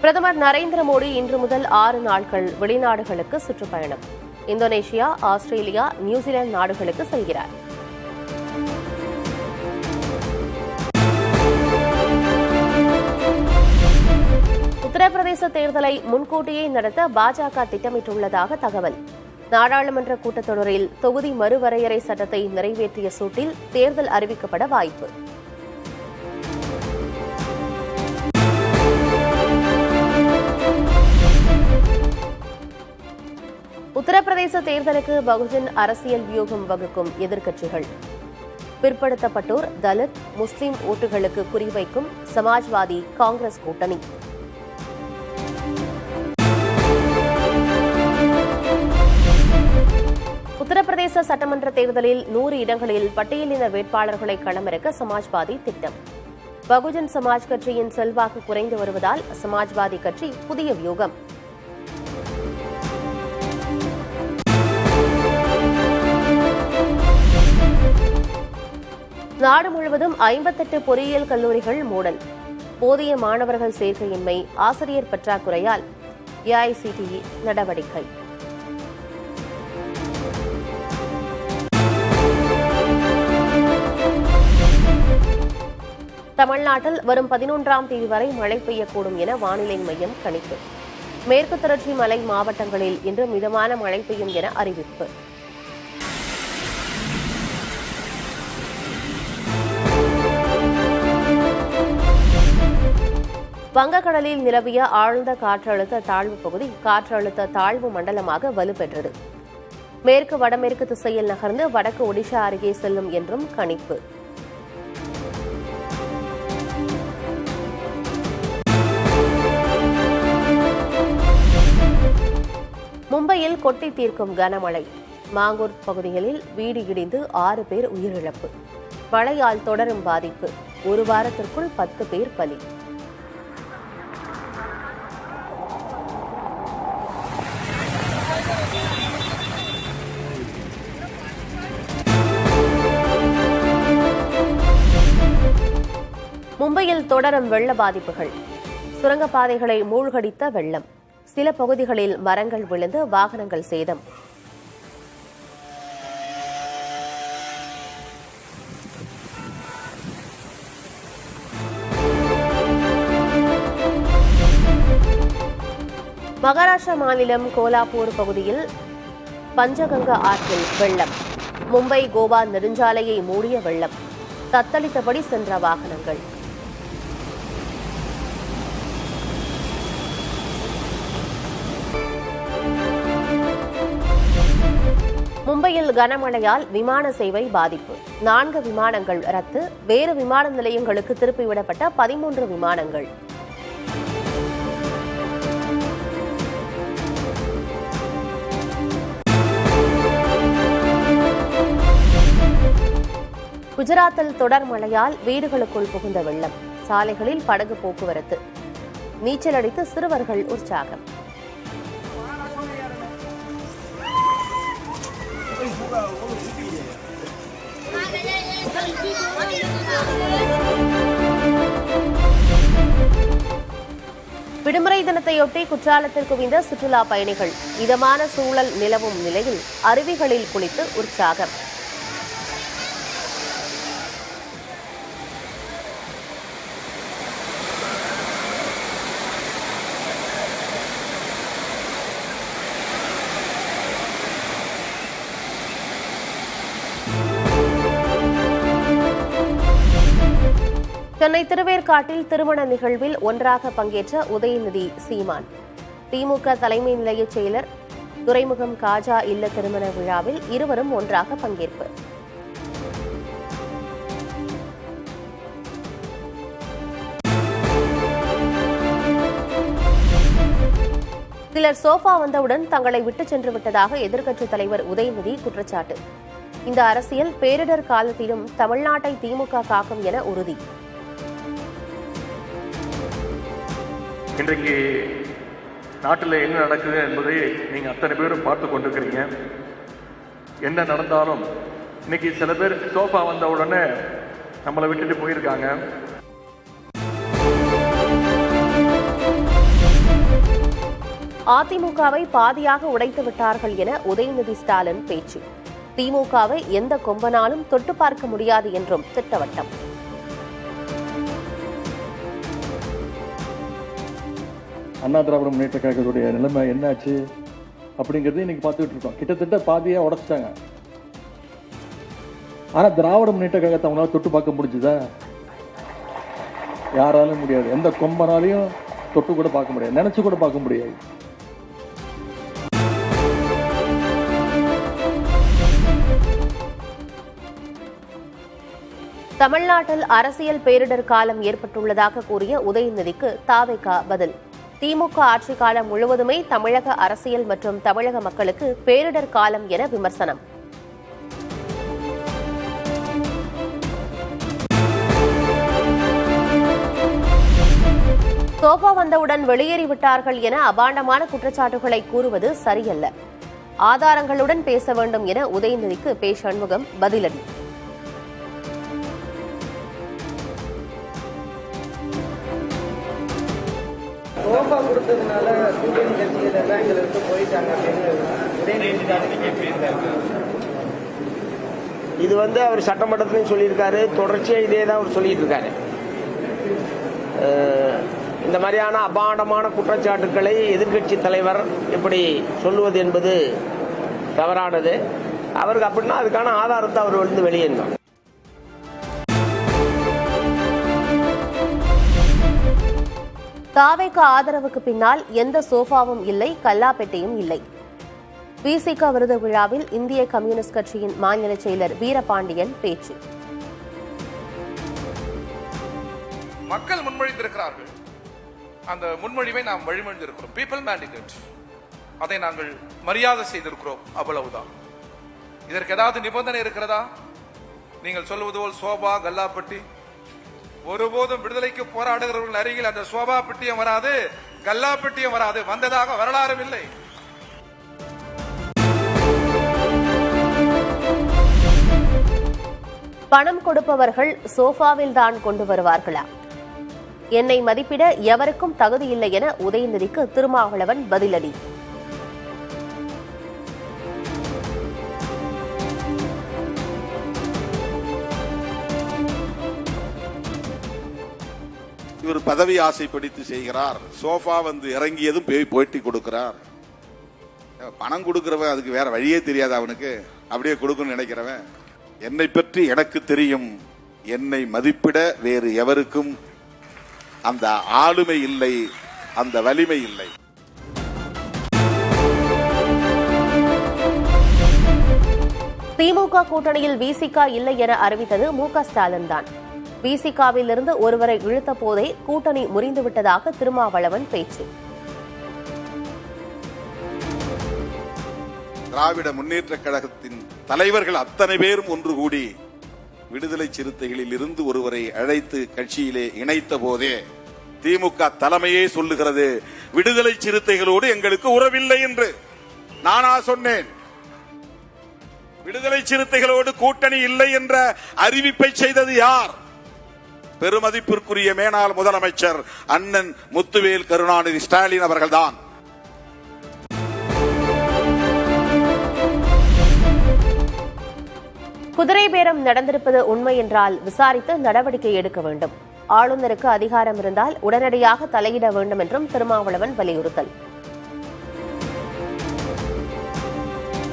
பிரதமர் நரேந்திர மோடி இன்று முதல் 6 நாட்கள் வெளிநாடுகளுக்கு சுற்றுப்பயணம். இந்தோனேஷியா, ஆஸ்திரேலியா, நியூசிலாந்து நாடுகளுக்கு செல்கிறார். உத்தரப்பிரதேச தேர்தலை முன்கூட்டியே நடத்த பாஜக திட்டமிட்டுள்ளதாக தகவல். நாடாளுமன்ற கூட்டத்தொடரில் தொகுதி மறுவரையறை சட்டத்தை நிறைவேற்றிய சூட்டில் தேர்தல் அறிவிக்கப்பட வாய்ப்பு. உத்தரப்பிரதேச தேர்தலுக்கு பகுஜன் அரசியல் வியூகம் வகுக்கும் எதிர்க்கட்சிகள். பிற்படுத்தப்பட்டோர், தலித், முஸ்லிம் ஓட்டுகளுக்கு குறிவைக்கும் சமாஜ்வாதி, காங்கிரஸ் கூட்டணி. உத்தரப்பிரதேச சட்டமன்ற தேர்தலில் 100 இடங்களில் பட்டியலின வேட்பாளர்களை களமிறக்க சமாஜ்வாதி திட்டம். பகுஜன் சமாஜ் கட்சியின் செல்வாக்கு குறைந்து வருவதால் சமாஜ்வாதி கட்சி புதிய வியூகம். நாடு முழுவதும் 58 பொறியியல் கல்லூரிகள் மூடல். போதிய மாணவர்கள் சேர்க்கையின்மை, ஆசிரியர் பற்றாக்குறையால் ஏஐசிடிஇ நடவடிக்கை. தமிழ்நாட்டில் வரும் 11ஆம் தேதி வரை மழை பெய்யக்கூடும் என வானிலை மையம் கணிப்பு. மேற்கு தொடர்ச்சி மலை மாவட்டங்களில் இன்று மிதமான மழை பெய்யும் என அறிவிப்பு. வங்கக்கடலில் நிலவிய ஆழ்ந்த காற்றழுத்த தாழ்வு பகுதி காற்றழுத்த தாழ்வு மண்டலமாக வலுப்பெற்றது. மேற்கு வடமேற்கு திசையில் நகர்ந்து வடக்கு ஒடிஷா அருகே செல்லும் என்றும் கணிப்பு. மும்பையில் கொட்டி தீர்க்கும் கனமழை. மாங்கூர் பகுதிகளில் வீடு இடிந்து 6 பேர் உயிரிழப்பு. மழையால் தொடரும் பாதிப்பு. ஒரு வாரத்திற்குள் 10 பேர் பலி. மும்பையில் தொடரும் வெள்ள பாதிப்புகள். சுரங்கப்பாதைகளை மூழ்கடித்த வெள்ளம். சில பகுதிகளில் மரங்கள் விழுந்து வாகனங்கள் சேதம். மகாராஷ்டிரா மாநிலம் கோலாப்பூர் பகுதியில் பஞ்சகங்கா ஆற்றில் வெள்ளம். மும்பை கோவா நெடுஞ்சாலையை மூடிய வெள்ளம். தத்தளித்தபடி சென்ற வாகனங்கள். மும்பையில் கனமழையால் விமான சேவை பாதிப்பு. 4 விமானங்கள் ரத்து. வேறு விமான நிலையங்களுக்கு திருப்பிவிடப்பட்ட 13 விமானங்கள். குஜராத்தில் தொடர் மழையால் வீடுகளுக்குள் புகுந்த வெள்ளம். சாலைகளில் படகு போக்குவரத்து. நீச்சல் அடித்து சிறுவர்கள் உற்சாகம். விடுமுறை தினத்தையொட்டி குற்றாலத்தில் குவிந்த சுற்றுலா பயணிகள். இதமான சூழல் நிலவும் நிலையில் அருவிகளில் குளித்து உற்சாகம். சென்னை திருவேற்காட்டில் திருமண நிகழ்வில் ஒன்றாக பங்கேற்ற உதயநிதி, சீமான். திமுக தலைமை நிலைய செயலர் துரைமுகம் காஜா இல்ல திருமண விழாவில் இருவரும் ஒன்றாக பங்கேற்பு. சிலர் சோஃபா வந்தவுடன் தங்களை விட்டுச் சென்று விட்டதாக எதிர்க்கட்சித் தலைவர் உதயநிதி குற்றச்சாட்டு. இந்த அரசியல் பேரிடர் காலத்திலும் தமிழ்நாட்டை திமுக காக்கும் என உறுதி. இன்றைக்கு நாட்டில் என்ன நடக்குது என்பதை நீங்கள் அத்தனை பேரும் பார்த்து கொண்டிருக்கிறீங்க. என்ன நடந்தாலும் இன்னைக்கு சில பேர் சோஃபா வந்த உடனே நம்மளை விட்டுட்டு போயிருக்காங்க. அதிமுகவை பாதியாக உடைத்து விட்டார்கள் என உதயநிதி ஸ்டாலின் பேச்சு. திமுகவை எந்த கொம்பனாலும் தொட்டு பார்க்க முடியாது என்றும் திட்டவட்டம். அண்ணா திராவிட முன்னேற்ற கழகத்துடைய நிலைமை என்னாச்சு அப்படிங்கறது இன்னைக்கு பார்த்துட்டு இருக்கோம். கிட்டத்தட்ட பாதியா உடைச்சிட்டாங்க. ஆனா திராவிட முன்னேற்ற கழகத்தை அவங்களால தொட்டு பார்க்க முடிஞ்சுதா? யாராலும் முடியாது. எந்த கொம்பனாலையும் தொட்டு கூட பார்க்க முடியாது, நினைச்சு கூட பார்க்க முடியாது. தமிழ்நாட்டில் அரசியல் பேரிடர் காலம் ஏற்பட்டுள்ளதாக கூறிய உதயநிதிக்கு தாவேகா பதில். திமுக ஆட்சி காலம் முழுவதுமே தமிழக அரசியல் மற்றும் தமிழக மக்களுக்கு பேரிடர் காலம் என விமர்சனம். சோபா வந்தவுடன் வெளியேறிவிட்டார்கள் என அபாண்டமான குற்றச்சாட்டுகளை கூறுவது சரியல்ல. ஆதாரங்களுடன் பேச வேண்டும் என உதயநிதிக்கு பே. சண்முகம் பதிலடி. சோபா கொடுத்ததுனால கூட்டணி கட்சிகள் எல்லாம் எங்களை விட்டு போயிட்டாங்க அப்படின்னு இது அவர் சட்டமன்றத்திலையும் சொல்லியிருக்காரு. தொடர்ச்சியாக இதே தான் அவர் சொல்லிட்டு இருக்காரு. இந்த மாதிரியான அபாண்டமான குற்றச்சாட்டுக்களை எதிர்க்கட்சி தலைவர் இப்படி சொல்லுவது என்பது தவறானது. அவருக்கு அப்படின்னா அதுக்கான ஆதாரத்தை அவர் வந்து வெளியேறணும். தாவேகா ஆதரவுக்கு பின்னால் எந்த சோஃபாவும் இல்லை, கல்லாப்பெட்டியும் இல்லை. விசிக விருது விழாவில் இந்திய கம்யூனிஸ்ட் கட்சியின் மாநில செயலர் வீரபாண்டியன் பேச்சு. மக்கள் முன்மொழிந்திருக்கிறார்கள். அந்த முன்மொழிவை நாம் வழிமொழிந்திருக்கிறோம். People mandate. அதை நாங்கள் மரியாதை செய்திருக்கிறோம். அவ்வளவுதான். இதற்கு ஏதாவது நிபந்தனை இருக்கிறதா? நீங்கள் சொல்லுவது போல் சோபா கல்லாப்பட்டி, ஒருபோதும் விடுதலைக்கு போராடுகிறவர்கள் அருகில் அந்த சோபா பெட்டியும் வராது, கல்லாப்பட்டியும் வராது. வந்ததாக வரலாறும் இல்லை. பணம் கொடுப்பவர்கள் சோஃபாவில் தான் கொண்டு வருவார்களா? என்னை மதிப்பிட எவருக்கும் தகுதியில்லை என உதயநிதிக்கு திருமாவளவன் பதிலடி. இவர் பதவி ஆசை பிடித்து செய்கிறார். சோஃபா வந்து இறங்கியதும் போட்டி கொடுக்கிறார். பணம் கொடுக்கிறவன் அதுக்கு வேற வழியே தெரியாது அவனுக்கு. அப்படியே கொடுக்கணும்னு நினைக்கிறவன். என்னை பற்றி எனக்கு தெரியும். என்னை மதிப்பிட வேறு எவருக்கும் அந்த ஆளுமை இல்லை, அந்த வலிமை இல்லை. திமுக கூட்டணியில் விசிக இல்லை என அறிவித்தது மு.க. ஸ்டாலின் தான். விசிகாவில் இருந்து ஒருவரை இழுத்த போதே கூட்டணி முறிந்துவிட்டதாக திருமாவளவன் பேச்சு. திராவிட முன்னேற்ற கழகத்தின் தலைவர்கள் அத்தனை பேரும் ஒன்று கூடி விடுதலை சிறுத்தைகளில் இருந்து ஒருவரை அழைத்து கட்சியிலே இணைத்த போதே திமுக தலைமையே சொல்லுகிறது, விடுதலை சிறுத்தைகளோடு எங்களுக்கு உறவில்லை என்று. நானா சொன்னேன்? விடுதலை சிறுத்தைகளோடு கூட்டணி இல்லை என்ற அறிவிப்பை செய்தது யார்? பெருமதிப்பிற்குரிய மேனாள் முதலமைச்சர் அண்ணன் முத்துவேல் கருணாநிதி ஸ்டாலின் அவர்கள்தான். குதிரை பேரம் நடந்திருப்பது உண்மை என்றால் விசாரித்து நடவடிக்கை எடுக்க வேண்டும். ஆளுநருக்கு அதிகாரம் இருந்தால் உடனடியாக தலையிட வேண்டும் என்றும் திருமாவளவன் வலியுறுத்தல்.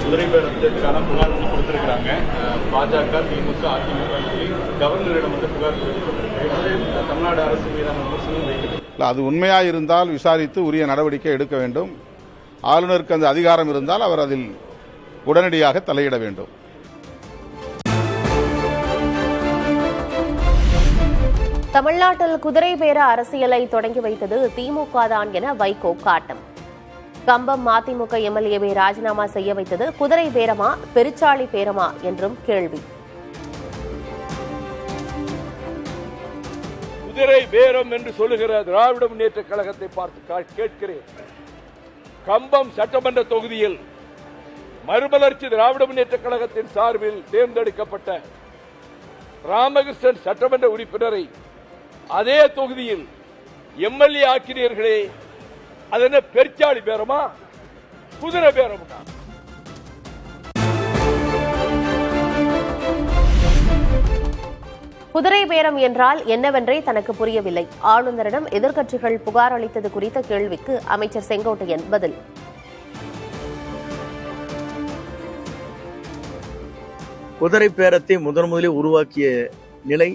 குதிரை பேரத்துக்கான புகார் கொடுத்திருக்கிறாங்க. பாஜக, திமுக, அதிமுக கவர்னரிடம் புகார் கொடுத்திருக்கிறாங்க. தமிழ்நாடு அரசு மீதான விமர்சனம் வைக்கிறது. அது உண்மையாக இருந்தால் விசாரித்து உரிய நடவடிக்கை எடுக்க வேண்டும். ஆளுநருக்கு அந்த அதிகாரம் இருந்தால் அவர் அதில் உடனடியாக தலையிட வேண்டும். தமிழ்நாட்டில் குதிரை பேர அரசியலை தொடங்கி வைத்தது திமுக தான் என வைகோ காட்டம். கம்பம் மதிமுக எம்எல்ஏவை ராஜினாமா செய்ய வைத்தது குதிரை பேரமா, பெருச்சாளி பேரமா என்றும் கேள்வி. குதிரை பேரம் என்று சொல்லுகிற திராவிட முன்னேற்ற கழகத்தை பார்த்து கேட்கிறேன். கம்பம் சட்டமன்ற தொகுதியில் மறுமலர்ச்சி திராவிட முன்னேற்ற கழகத்தின் சார்பில் தேர்ந்தெடுக்கப்பட்ட ராமகிருஷ்ணன் சட்டமன்ற உறுப்பினரை அதே தொகுதியில் எம்எல்ஏ ஆக்கினீர்களே, அது என்ன பெருச்சாளி பேரமா, குதிரை பேரமா? குதிரை பேரம் என்றால் என்னவென்றே தனக்கு புரியவில்லை. ஆளுநரிடம் எதிர்க்கட்சிகள் புகார் அளித்தது குறித்த கேள்விக்கு அமைச்சர் செங்கோட்டையன் பதில். குதிரை பேரத்தை முதலில் உருவாக்கிய நிலை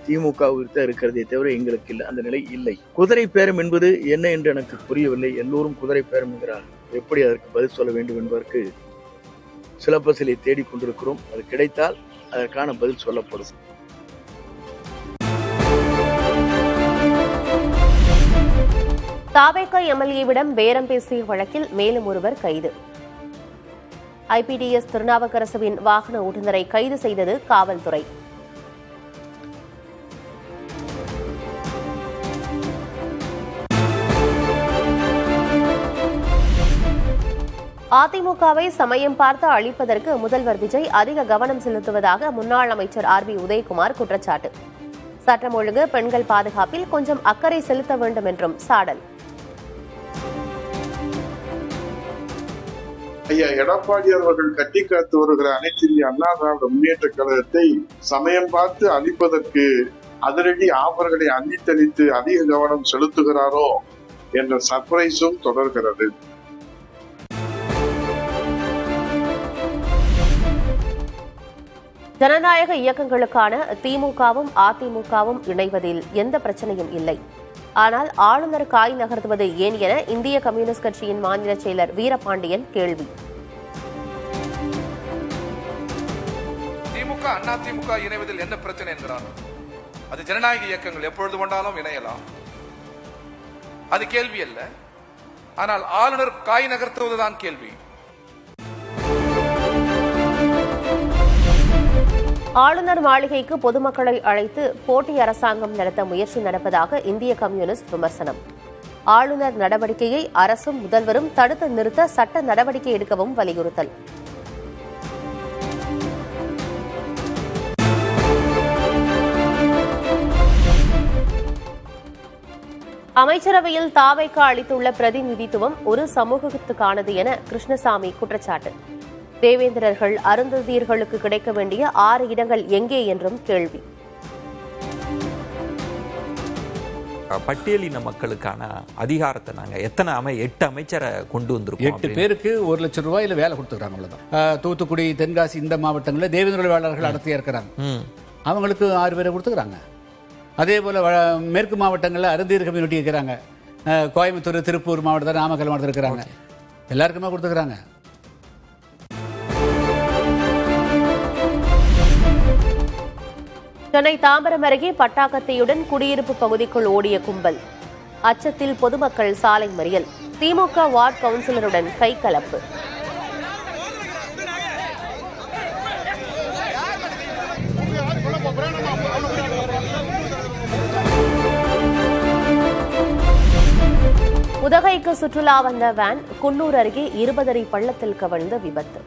திமுகவிற்கு இருக்கிறதே தவிர எங்களுக்கு இல்லை, அந்த நிலை இல்லை. குதிரை பேரம் என்பது என்ன என்று எனக்கு புரியவில்லை. எல்லோரும் குதிரை பேரம் என்கிறார். எப்படி அதற்கு பதில் சொல்ல வேண்டும் என்பதற்கு சிலபஸிலே தேடிக்கொண்டிருக்கிறோம். அது கிடைத்தால் அதற்கான பதில் சொல்லப்படும். தாவேகா எம்எல்ஏவிடம் பேரம் பேசிய வழக்கில் மேலும் ஒருவர் கைது. ஐபிடிஎஸ் திருநாவுக்கரசுவின் வாகன ஓட்டுநரை கைது செய்தது காவல்துறை. அதிமுகவை சமயம் பார்த்து அழிப்பதற்கு முதல்வர் விஜய் அதிக கவனம் செலுத்துவதாக முன்னாள் அமைச்சர் ஆர்பி உதயகுமார் குற்றச்சாட்டு. சட்டம் ஒழுங்கு, பெண்கள் பாதுகாப்பில் கொஞ்சம் அக்கறை செலுத்த வேண்டும் என்றும் சாடல். ஐயா எடப்பாடி அவர்கள் கட்டி காத்து வருகிற அனைத்து இந்திய அண்ணா திராவிட முன்னேற்ற கழகத்தை சமயம் பார்த்து அழிப்பதற்கு அதிரடி ஆஃபர்களை அள்ளித்தளித்து அதிக கவனம் செலுத்துகிறாரோ என்ற சர்ப்ரைஸும் தொடர்கிறது. ஜனநாயக இயக்கங்களுக்கான திமுகவும் அதிமுகவும் இணைவதில் எந்த பிரச்சனையும் இல்லை. ஆனால் ஆளுநர் காய் நகர்த்துவது ஏன் என இந்திய கம்யூனிஸ்ட் கட்சியின் மாநில செயலர் வீரபாண்டியன் கேள்வி. திமுக அதிமுக இணைவதில் என்ன பிரச்சனை என்கிறார்? அது ஜனநாயக இயக்கங்கள் எப்பொழுது கொண்டாலும் இணையலாம், அது கேள்வி அல்ல. ஆனால் ஆளுநர் காய் நகர்த்துவதுதான் கேள்வி. ஆளுநர் மாளிகைக்கு பொதுமக்களை அழைத்து போட்டி அரசாங்கம் நடத்த முயற்சி நடப்பதாக இந்திய கம்யூனிஸ்ட் விமர்சனம். ஆளுநர் நடவடிக்கையை அரசும் முதல்வரும் தடுத்து நிறுத்த சட்ட நடவடிக்கை எடுக்கவும் வலியுறுத்தல். அமைச்சரவையில் தாவேகா அளித்துள்ள பிரதிநிதித்துவம் ஒரு சமூகத்துக்கானது என கிருஷ்ணசாமி குற்றச்சாட்டு. தேவேந்திரர்கள் அருந்ததியர்களுக்கு கிடைக்க வேண்டிய 6 இடங்கள் எங்கே என்றும் கேள்வி. பட்டியலின மக்களுக்கான அதிகாரத்தை நாங்க எத்தனை 8 அமைச்சரை கொண்டு வந்திருக்கோம். 8 பேருக்கு 1 லட்சம் ரூபாயில வேலை கொடுத்துருக்காங்க. அவ்வளவுதான். தூத்துக்குடி, தென்காசி இந்த மாவட்டங்களில் தேவேந்திர வேளாளர்கள் அடர்த்தியா இருக்கிறாங்க. அவங்களுக்கு 6 பேரை கொடுத்துக்கிறாங்க. அதே போல மேற்கு மாவட்டங்களில் அருந்ததியர் கம்யூனிட்டி இருக்கிறாங்க. கோயம்புத்தூர், திருப்பூர் மாவட்டத்தில், நாமக்கல் மாவட்டத்தில் இருக்கிறாங்க. எல்லாருக்குமே கொடுத்துக்கிறாங்க. சென்னை தாம்பரம் அருகே பட்டாக்கத்தையுடன் குடியிருப்பு பகுதிக்குள் ஓடிய கும்பல். அச்சத்தில் பொதுமக்கள் சாலை மறியல். திமுக வார்டு கவுன்சிலருடன் கைகலப்பு. உதகைக்கு சுற்றுலா வந்த வேன் குன்னூர் அருகே 20 அடி பள்ளத்தில் கவிழ்ந்த விபத்து.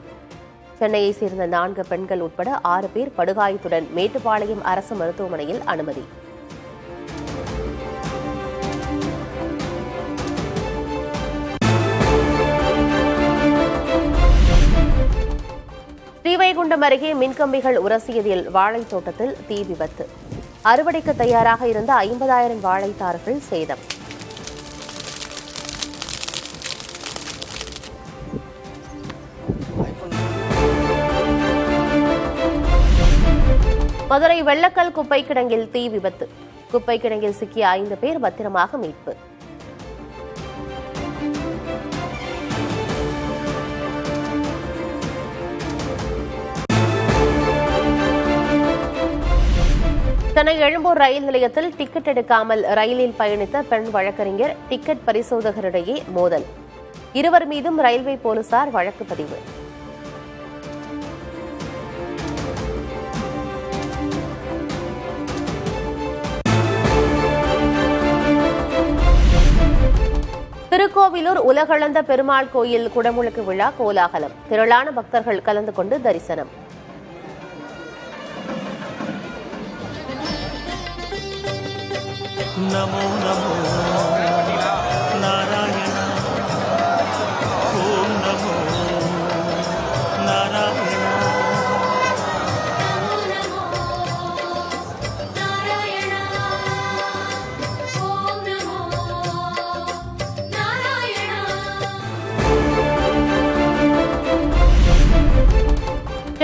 சென்னையை சேர்ந்த 4 பெண்கள் உட்பட 6 பேர் படுகாயத்துடன் மேட்டுப்பாளையம் அரசு மருத்துவமனையில் அனுமதி. ஸ்ரீவைகுண்டம் அருகே மின்கம்பிகள் உரசியதில் வாழைத் தோட்டத்தில் தீ விபத்து. அறுவடைக்கு தயாராக இருந்த 50,000 வாழைத்தார்கள் சேதம். மதுரை வெள்ளக்கல் குப்பை கிடங்கில் தீ விபத்து. குப்பை கிடங்கில் சிக்கிய 5 பேர் பத்திரமாக மீட்பு. சென்னை எழும்பூர் ரயில் நிலையத்தில் டிக்கெட் எடுக்காமல் ரயிலில் பயணித்த பெண் வழக்கறிஞர் டிக்கெட் பரிசோதகரிடையே மோதல். இருவர் மீதும் ரயில்வே போலீசார் வழக்கு பதிவு. திருக்கோவிலூர் உலகளந்த பெருமாள் கோயில் குடமுழுக்கு விழா கோலாகலம். திரளான பக்தர்கள் கலந்து கொண்டு தரிசனம். நமோ நமோ நாராயண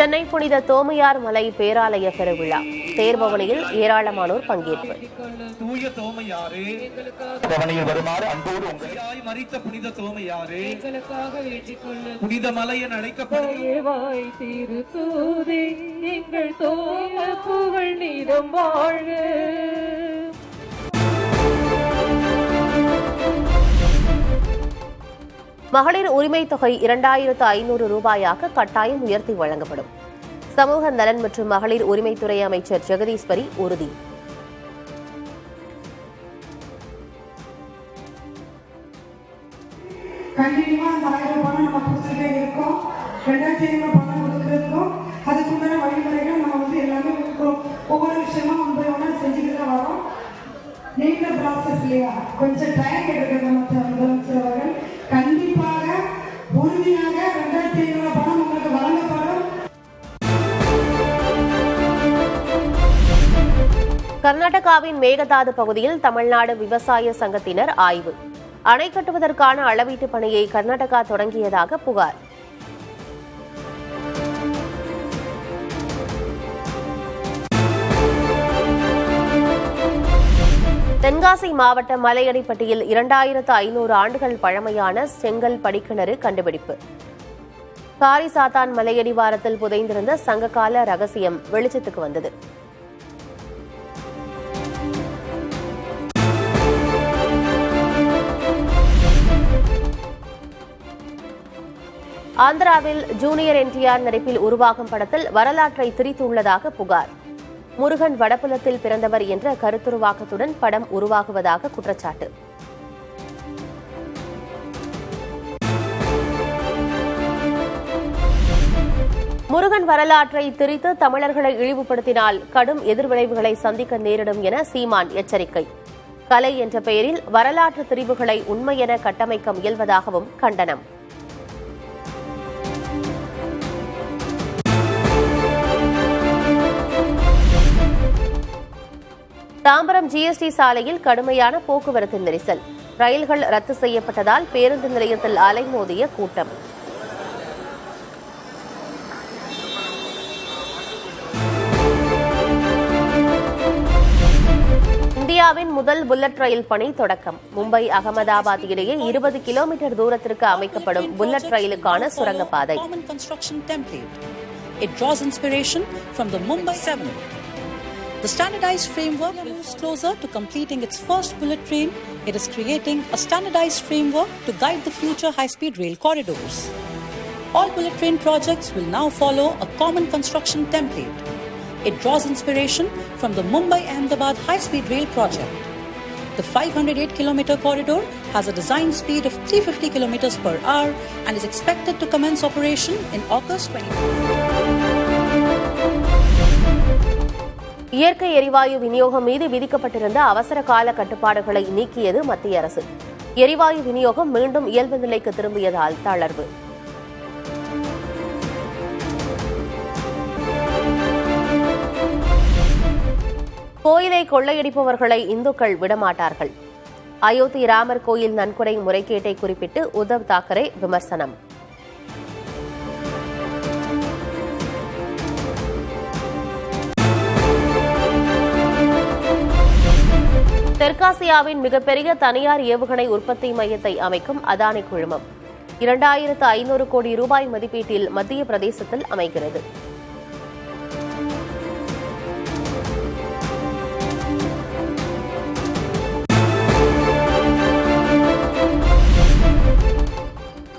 சென்னை புனித தோமையார் மலை பேராலய பெருவிழா தேர்பவனியில் ஏராளமானோர் பங்கேற்பு. தூய தோமையாரே வருமாறு அன்போடு உங்களாய் மரித்த புனித தோமையாரே புனித மலையன் அழைக்கப்படும் எங்கள் தோம புகழ் நீதம் வாழ்க. மகளிர் உரிமைத் தொகை 2500 ரூபாயாக கட்டாயம் உயர்த்தி வழங்கப்படும். சமூக நலன் மற்றும் மகளிர் உரிமைத்துறை அமைச்சர் ஜெகதீஸ்வரி உறுதி. கண்டிப்பா அந்த 1000 பணம் நம்ம கொடுத்துட்டே இருக்கோம். 2500 பணம் கொடுத்துருக்கோம். அதுக்குண்டான வழிமுறைகள் நம்ம எல்லாமே ஒவ்வொரு விஷயமா ஒவ்வொன்றா செஞ்சுட்டு தான் வரோம். நீண்ட ப்ராசஸ் இல்லையா, கொஞ்சம் டைம் எடுக்கிற முதலமைச்சர் அவர்கள் கண்டிப்பாக உறுதியாக 2500 பணம் உங்களுக்கு வழங்கப்படும். கர்நாடகாவின் மேகதாது பகுதியில் தமிழ்நாடு விவசாய சங்கத்தினர் ஆய்வு. அணை கட்டுவதற்கான அளவீட்டு பணியை கர்நாடகா தொடங்கியதாக புகார். தென்காசி மாவட்டம் மலையடிப்பட்டியில் 2500 ஆண்டுகள் பழமையான செங்கல் படிக்கிணறு கண்டுபிடிப்பு. காரிசாத்தான் மலையடிவாரத்தில் புதைந்திருந்த சங்ககால ரகசியம் வெளிச்சத்துக்கு வந்தது. ஆந்திராவில் ஜூனியர் என்டிஆர் நடிப்பில் உருவாகும் படத்தில் வரலாற்றை திரித்துள்ளதாக புகார். முருகன் வடபுலத்தில் பிறந்தவர் என்ற கருத்துருவாக்கத்துடன் படம் உருவாகுவதாக குற்றச்சாட்டு. முருகன் வரலாற்றை திரித்து தமிழர்களை இழிவுபடுத்தினால் கடும் எதிர்விளைவுகளை சந்திக்க நேரிடும் என சீமான் எச்சரிக்கை. கலை என்ற பெயரில் வரலாற்று திரிவுகளை உண்மையென கட்டமைக்க முயல்வதாகவும் கண்டனம். தாம்பரம் ஜிஎஸ்டி சாலையில் கடுமையான போக்குவரத்து நெரிசல். ரயில்கள் ரத்து செய்யப்பட்டதால் பேருந்து நிலையத்தில் அலைமோதிய கூட்டம். இந்தியாவின் முதல் புல்லட் ரயில் பணி தொடக்கம். மும்பை அகமதாபாத் இடையே 20 கிலோமீட்டர் தூரத்திற்கு அமைக்கப்படும் புல்லட் ரயிலுக்கான சுரங்கப்பாதை. The standardized framework moves closer to completing its first bullet train. It is creating a standardized framework to guide the future high-speed rail corridors. All bullet train projects will now follow a common construction template. It draws inspiration from the Mumbai-Ahmedabad high-speed rail project. The 508-kilometer corridor has a design speed of 350 kilometers per hour and is expected to commence operation in August 2020. இயற்கை எரிவாயு விநியோகம் மீது விதிக்கப்பட்டிருந்த அவசர கால கட்டுப்பாடுகளை நீக்கியது மத்திய அரசு. எரிவாயு விநியோகம் மீண்டும் இயல்பு நிலைக்கு திரும்பியதால் தளர்வு. கோயிலை கொள்ளையடிப்பவர்களை இந்துக்கள் விடமாட்டார்கள். அயோத்தி ராமர் கோயில் நன்கொடை முறைகேட்டை குறிப்பிட்டு உத்தவ் தாக்கரே விமர்சனம். தெற்காசியாவின் மிகப்பெரிய தனியார் ஏவுகணை உற்பத்தி மையத்தை அமைக்கும் அதானி குழுமம் 2500 கோடி ரூபாய் மதிப்பீட்டில் மத்திய பிரதேசத்தில் அமைகிறது.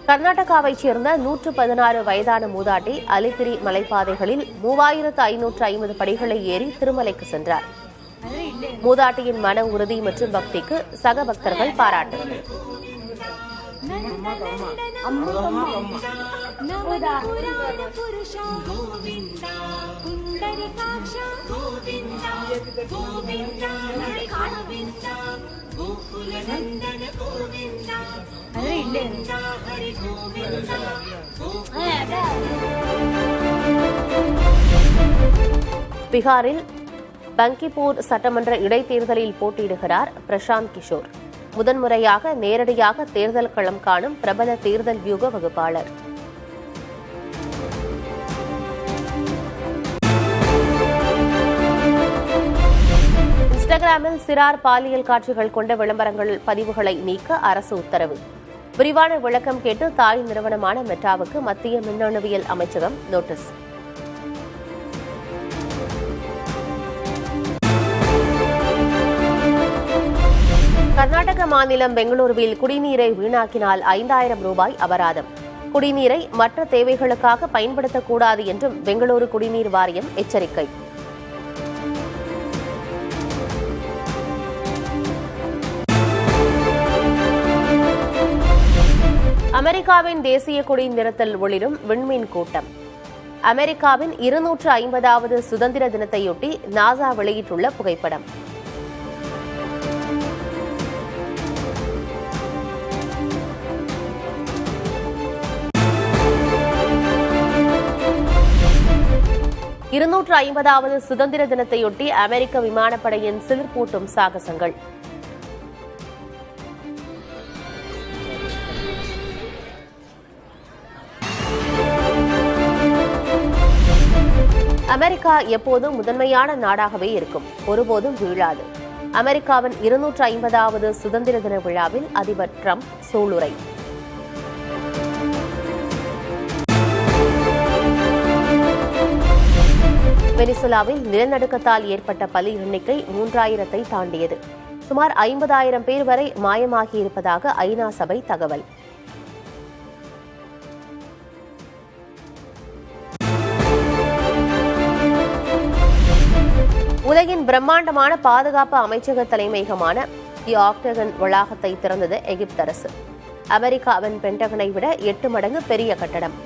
கர்நாடகாவைச் சேர்ந்த 116 வயதான மூதாட்டி அலிபிரி மலைப்பாதைகளில் 3550 படிகளை ஏறி திருமலைக்கு சென்றார். மூதாட்டியின் மன உறுதி மற்றும் பக்திக்கு சக பக்தர்கள் பாராட்டு. பீகாரில் பங்கிப்பூர் சட்டமன்ற இடைத்தேர்தலில் போட்டியிடுகிறார் பிரசாந்த் கிஷோர். முதன்முறையாக நேரடியாக தேர்தல் களம் காணும் பிரபல தேர்தல் வியூக வகுப்பாளர். இன்ஸ்டாகிராமில் சிறார் பாலியல் காட்சிகள் கொண்ட விளம்பரங்கள் பதிவுகளை நீக்க அரசு உத்தரவு. விரிவான விளக்கம் கேட்டு தாய் நிறுவனமான மெட்டாவுக்கு மத்திய மின்னணுவியல் அமைச்சகம் நோட்டீஸ். கர்நாடக மாநிலம் பெங்களூருவில் குடிநீரை வீணாக்கினால் 5000 ரூபாய் அபராதம். குடிநீரை மற்ற தேவைகளுக்காக பயன்படுத்தக்கூடாது என்றும் பெங்களூரு குடிநீர் வாரியம் எச்சரிக்கை. அமெரிக்காவின் தேசிய கொடி நிறத்தில் ஒளிரும் விண்மீன் கூட்டம். அமெரிக்காவின் 250வது சுதந்திர தினத்தையொட்டி நாசா வெளியிட்டுள்ள புகைப்படம். வது சுதந்திர தினத்தையொட்டி அமெரிக்க விமானப்படையின் சிலிர்ப்பூட்டும் சாகசங்கள். அமெரிக்கா எப்போதும் முதன்மையான நாடாகவே இருக்கும், ஒருபோதும் வீழாது. அமெரிக்காவின் 250வது சுதந்திர தின விழாவில் அதிபர் டிரம்ப் சூளுரை. வெனிசுலாவில் நிலநடுக்கத்தால் ஏற்பட்ட பலி எண்ணிக்கை 3000-ஐ தாண்டியது. சுமார் 50,000 பேர் வரை மாயமாகியிருப்பதாக ஐநா சபை தகவல். உலகின் பிரம்மாண்டமான பாதுகாப்பு அமைச்சக தலைமையகமான தி ஆக்டகன் வளாகத்தை திறந்தது எகிப்து அரசு. அமெரிக்காவின் பென்டகனை விட 8 மடங்கு பெரிய கட்டடம்.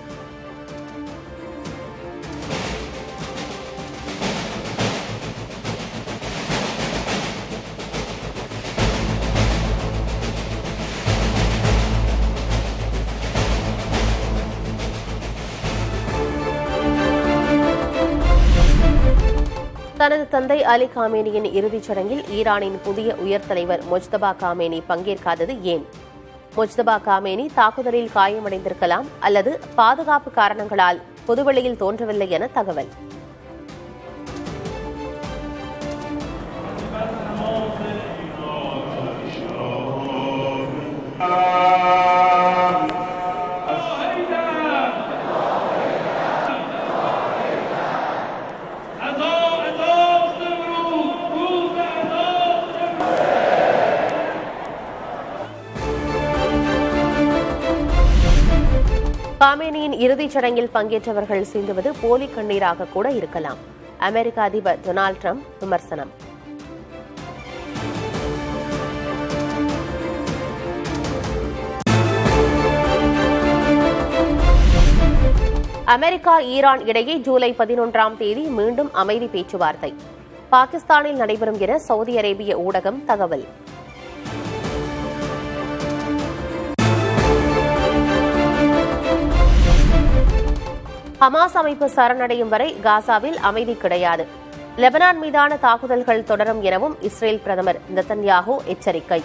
தனது தந்தை அலி காமேனியின் இறுதிச் சடங்கில் ஈரானின் புதிய உயர் தலைவர் மொஜ்தபா காமேனி பங்கேற்காதது ஏன்? மொஜ்தபா காமேனி தாக்குதலில் காயமடைந்திருக்கலாம் அல்லது பாதுகாப்பு காரணங்களால் பொதுவெளியில் தோன்றவில்லை என தகவல். காமேனியின் இறுதிச் சடங்கில் பங்கேற்றவர்கள் சிந்துவது போலி கண்ணீராக கூட இருக்கலாம். அமெரிக்க அதிபர் டொனால்டு டிரம்ப் விமர்சனம். அமெரிக்கா ஈரான் இடையே ஜூலை 11ஆம் தேதி மீண்டும் அமைதி பேச்சுவார்த்தை. பாகிஸ்தானில் நடைபெறும் என சவுதி அரேபிய ஊடகம் தகவல். ஹமாஸ் அமைப்பு சரணடையும் வரை காசாவில் அமைதி கிடையாது. லெபனான் மீதான தாக்குதல்கள் தொடரும் எனவும் இஸ்ரேல் பிரதமர் நெதன்யாஹூ எச்சரிக்கை.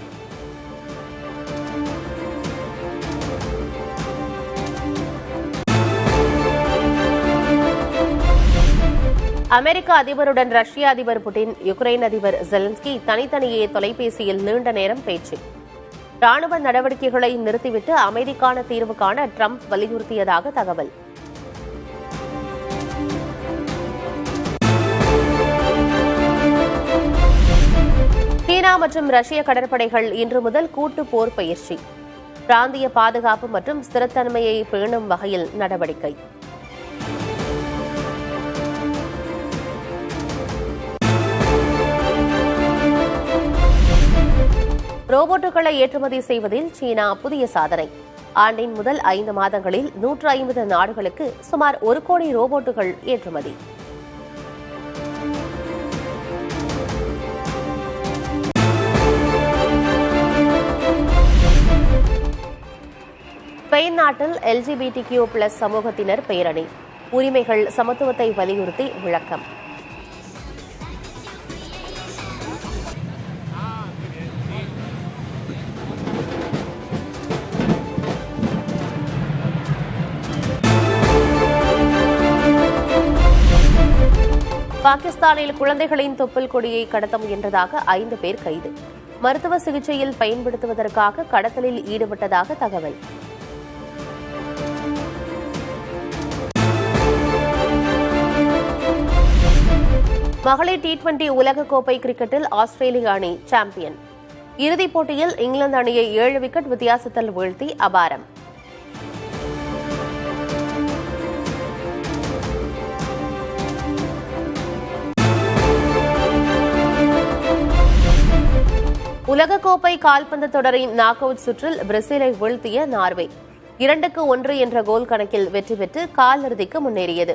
அமெரிக்க அதிபருடன் ரஷ்ய அதிபர் புட்டின், யுக்ரைன் அதிபர் ஜெலன்ஸ்கி தனித்தனியே தொலைபேசியில் நீண்ட நேரம் பேச்சு. ராணுவ நடவடிக்கைகளை நிறுத்திவிட்டு அமைதிக்கான தீர்வு காண டிரம்ப் வலியுறுத்தியதாக தகவல். சீனா மற்றும் ரஷ்ய கடற்படைகள் இன்று முதல் கூட்டு போர் பயிற்சி. பிராந்திய பாதுகாப்பு மற்றும் ஸ்திரத்தன்மையை பேணும் வகையில் நடவடிக்கை. ரோபோட்டுகளை ஏற்றுமதி செய்வதில் சீனா புதிய சாதனை. ஆண்டின் முதல் 5 மாதங்களில் 150 நாடுகளுக்கு சுமார் 1 கோடி ரோபோட்டுகள் ஏற்றுமதி. ஸ்பெயின் நாட்டில் LGBTQ+ சமூகத்தினர் பேரணி. உரிமைகள், சமத்துவத்தை வலியுறுத்தி விளக்கம். பாகிஸ்தானில் குழந்தைகளின் தொப்புள் கொடியை கடத்த முயன்றதாக 5 பேர் கைது. மருத்துவ சிகிச்சையில் பயன்படுத்துவதற்காக கடத்தலில் ஈடுபட்டதாக தகவல். மகளிர் T20 உலகக்கோப்பை கிரிக்கெட்டில் ஆஸ்திரேலிய அணி சாம்பியன். இறுதிப் போட்டியில் இங்கிலாந்து அணியை 7 விக்கெட் வித்தியாசத்தில் வீழ்த்தி அபாரம். உலகக்கோப்பை கால்பந்து தொடரின் நாக் அவுட் சுற்றில் பிரேசிலை வீழ்த்திய நார்வே 2-1 என்ற கோல் கணக்கில் வெற்றி பெற்று காலிறுதிக்கு முன்னேறியது.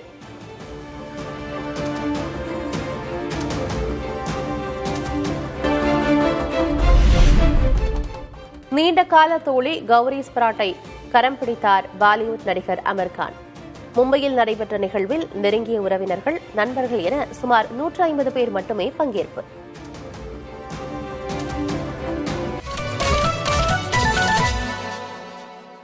நீண்ட கால தோழி கௌரி ஸ்பிராட்டை கரம் பிடித்தார் பாலிவுட் நடிகர் அமீர் கான். மும்பையில் நடைபெற்ற நிகழ்வில் நெருங்கிய உறவினர்கள், நண்பர்கள் என சுமார் 150 பேர் மட்டுமே பங்கேற்பு.